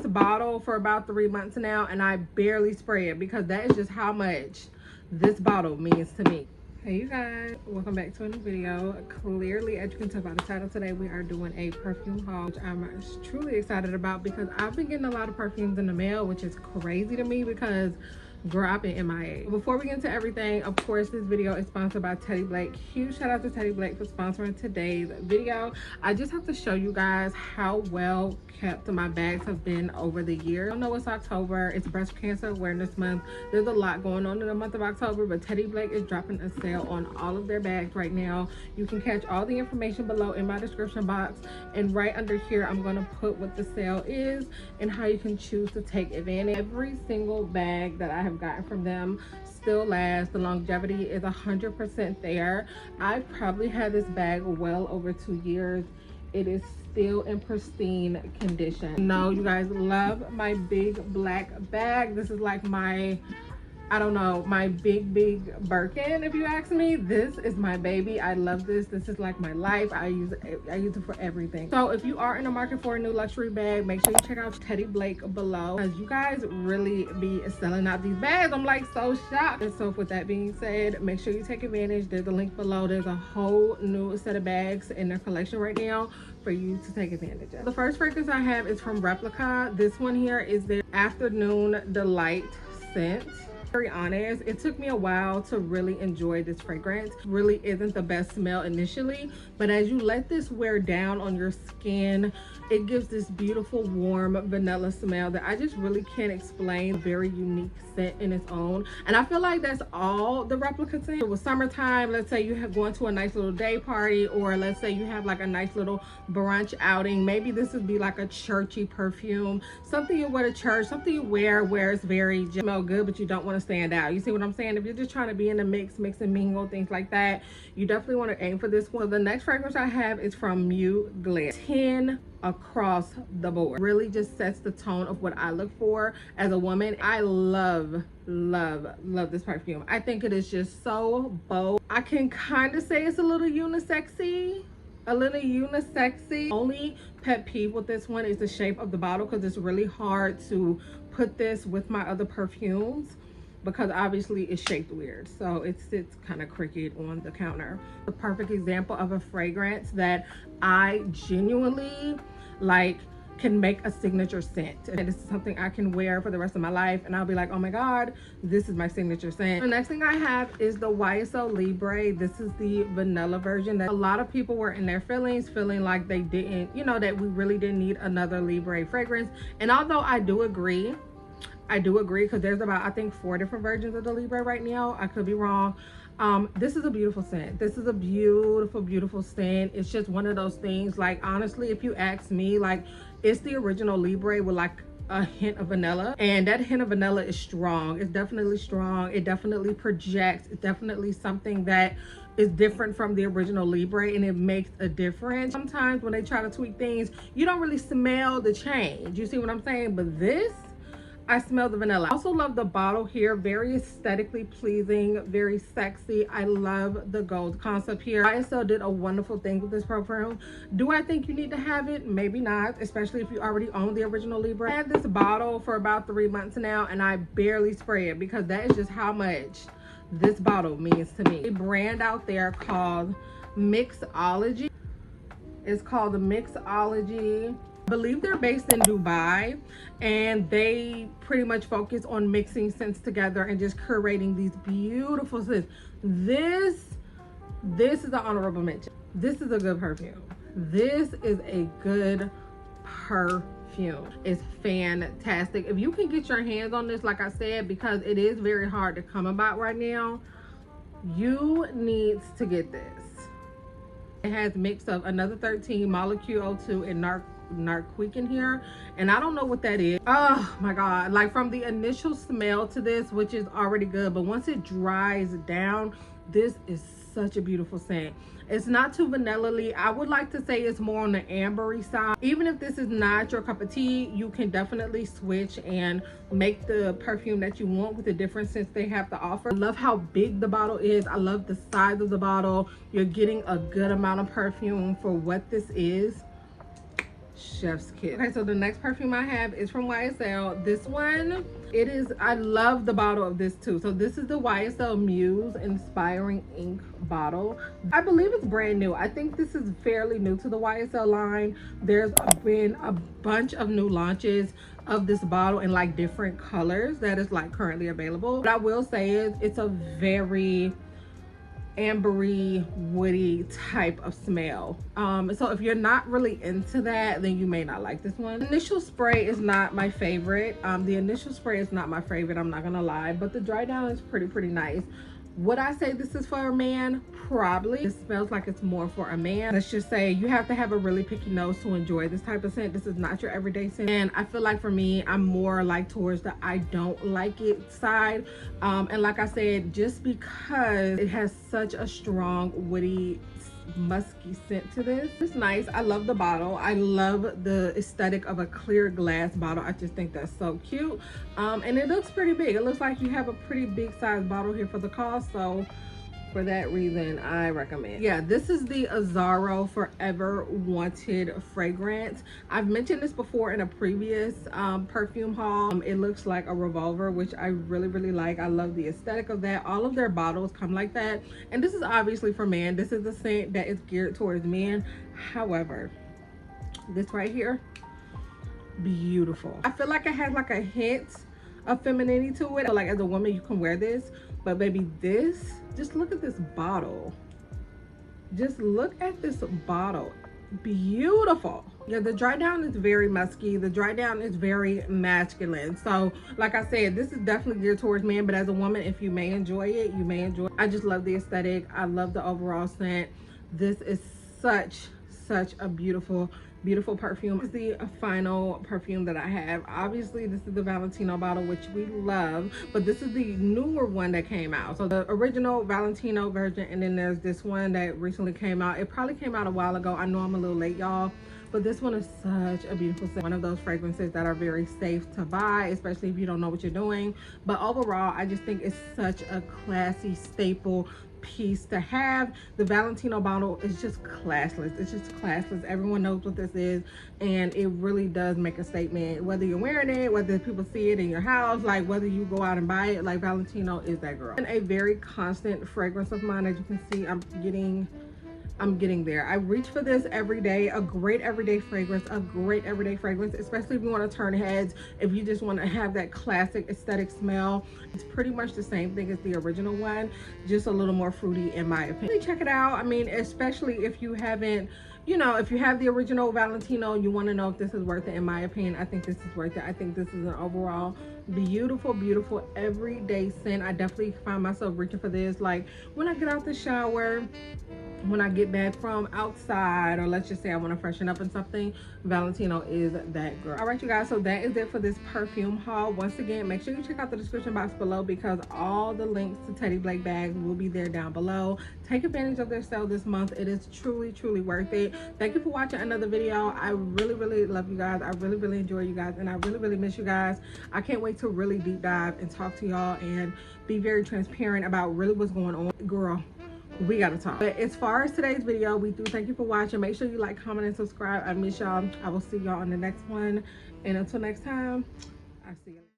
this bottle for about 3 months now, and I barely spray it because that is just how much this bottle means to me. Hey you guys, welcome back to a new video. Clearly, as you can tell by the title, today we are doing a perfume haul, which I'm truly excited about because I've been getting a lot of perfumes in the mail, which is crazy to me because girl, I've been MIA. Before we get into everything, of course, this video is sponsored by Teddy Blake. Huge shout out to Teddy Blake for sponsoring today's video. I just have to show you guys how well kept my bags have been over the year. I know it's October, it's breast cancer awareness month. There's a lot going on in the month of October, but Teddy Blake is dropping a sale on all of their bags right now. You can catch all the information below in my description box, and right under here I'm going to put what the sale is and how you can choose to take advantage. Every single bag that I have gotten from them still lasts. The longevity is 100% there. I've probably had this bag well over 2 years. It is still in pristine condition. No, you guys, love my big black bag. This is like my, I don't know, my big Birkin, if you ask me. This is my baby. I love this. This is like my life. I use it for everything. So if you are in the market for a new luxury bag, make sure you check out Teddy Blake below, because you guys really be selling out these bags. I'm like so shocked. And so with that being said, make sure you take advantage. There's a link below. There's a whole new set of bags in their collection right now for you to take advantage of. The first fragrance I have is from Replica. This one here is their Afternoon Delight scent. Very honest, it took me a while to really enjoy this fragrance. It really isn't the best smell initially, but as you let this wear down on your skin, it gives this beautiful warm vanilla smell that I just really can't explain. Very unique scent in its own, and I feel like that's all the Replica scent. It was summertime, let's say you have going to a nice little day party, or let's say you have like a nice little brunch outing. Maybe this would be like a churchy perfume, something you wear to church, something you wear where it's very smell good but you don't want to stand out. You see what I'm saying? If you're just trying to be in the mix and mingle, things like that, you definitely want to aim for this one. The next fragrance I have is from Mugler. 10 across the board. Really just sets the tone of what I look for as a woman. I love this perfume. I think it is just so bold. I can kind of say it's a little unisexy. Only pet peeve with this one is the shape of the bottle, because it's really hard to put this with my other perfumes because obviously it's shaped weird, so it sits kind of crooked on the counter. The perfect example of a fragrance that I genuinely like can make a signature scent, and this is something I can wear for the rest of my life and I'll be like, oh my god, this is my signature scent. The next thing I have is the YSL Libre. This is the vanilla version that a lot of people were in their feelings, feeling like they didn't, you know, that we really didn't need another Libre fragrance. And although I do agree, because there's about, I think, 4 different versions of the Libre right now. I could be wrong. This is a beautiful scent. This is a beautiful scent. It's just one of those things, like, honestly, if you ask me, like, it's the original Libre with like a hint of vanilla, and that hint of vanilla is strong. It's definitely strong. It definitely projects. It's definitely something that is different from the original Libre, and it makes a difference. Sometimes when they try to tweak things, you don't really smell the change. You see what I'm saying? But this, I smell the vanilla. I also love the bottle here. Very aesthetically pleasing, very sexy. I love the gold concept here. YSL did a wonderful thing with this perfume. Do I think you need to have it? Maybe not, especially if you already own the original Libre. I had this bottle for about 3 months now, and I barely spray it because that is just how much this bottle means to me. A brand out there called Mixology. It's called the Mixology. I believe they're based in Dubai, and they pretty much focus on mixing scents together and just curating these beautiful scents. This is an honorable mention. This is a good perfume. This is a good perfume. It's fantastic. If you can get your hands on this, like I said, because it is very hard to come about right now, you need to get this. It has mix of another 13, molecule 02, and narcotic in here, and I don't know what that is. Oh my god, like from the initial smell to this, which is already good, but once it dries down, this is such a beautiful scent. It's not too vanilla-y. I would like to say it's more on the ambery side. Even if this is not your cup of tea, you can definitely switch and make the perfume that you want with the different scents they have to offer. I love how big the bottle is. I love the size of the bottle. You're getting a good amount of perfume for what this is. chef's kiss. Okay, so the next perfume I have is from YSL. This one, it is, I love the bottle of this too. So this is the YSL Muse Inspiring Ink bottle. I believe it's brand new. I think this is fairly new to the YSL line. There's been a bunch of new launches of this bottle in like different colors that is like currently available. What I will say is it's a very ambery, woody type of smell. So if you're not really into that, then you may not like this one. Initial spray is not my favorite. The initial spray is not my favorite, I'm not gonna lie, but the dry down is pretty nice. Would I say this is for a man? Probably. It smells like it's more for a man. Let's just say you have to have a really picky nose to enjoy this type of scent. This is not your everyday scent. And I feel like for me, I'm more like towards the I don't like it side. And like I said, just because it has such a strong woody musky scent to this, it's nice. I love the bottle. I love the aesthetic of a clear glass bottle. I just think that's so cute. And it looks pretty big. It looks like you have a pretty big size bottle here for the cost, so for that reason I recommend. Yeah, this is the Azzaro Forever Wanted fragrance. I've mentioned this before in a previous perfume haul. It looks like a revolver, which I really like. I love the aesthetic of that. All of their bottles come like that, and this is obviously for men. This is a scent that is geared towards men. However, this right here, beautiful. I feel like it has like a hint of femininity to it. Like as a woman you can wear this, but baby, this, just look at this bottle. Just look at this bottle. Beautiful. Yeah, the dry down is very musky. The dry down is very masculine. So like I said, this is definitely geared towards men, but as a woman, if you may enjoy it, you may enjoy it. I just love the aesthetic. I love the overall scent. This is such a beautiful perfume. This is the final perfume that I have. Obviously this is the Valentino bottle, which we love, but this is the newer one that came out. So the original Valentino version, and then there's this one that recently came out. It probably came out a while ago. I know I'm a little late, y'all, but this one is such a beautiful scent. One of those fragrances that are very safe to buy, especially if you don't know what you're doing. But overall, I just think it's such a classy staple piece to have. The Valentino bottle is just classless. It's just classless. Everyone knows what this is, and it really does make a statement. Whether you're wearing it, whether people see it in your house, like whether you go out and buy it, like Valentino is that girl. And a very constant fragrance of mine. As you can see, I'm getting there. I reach for this every day. A great everyday fragrance, especially if you want to turn heads, if you just want to have that classic aesthetic smell. It's pretty much the same thing as the original one, just a little more fruity in my opinion. Check it out. I mean, especially if you haven't, you know, if you have the original Valentino, you want to know if this is worth it. In my opinion, I think this is worth it. I think this is an overall beautiful everyday scent. I definitely find myself reaching for this, like when I get out the shower, when I get back from outside, or let's just say I want to freshen up and something, Valentino is that girl. All right, you guys, so that is it for this perfume haul. Once again, make sure you check out the description box below, because all the links to Teddy Blake bags will be there down below. Take advantage of their sale this month. It is truly worth it. Thank you for watching another video. I really love you guys. I really enjoy you guys, and I really miss you guys. I can't wait to really deep dive and talk to y'all and be very transparent about really what's going on. Girl, we gotta talk. But as far as today's video, we do thank you for watching. Make sure you like, comment, and subscribe. I miss y'all. I will see y'all on the next one, and until next time, I see you.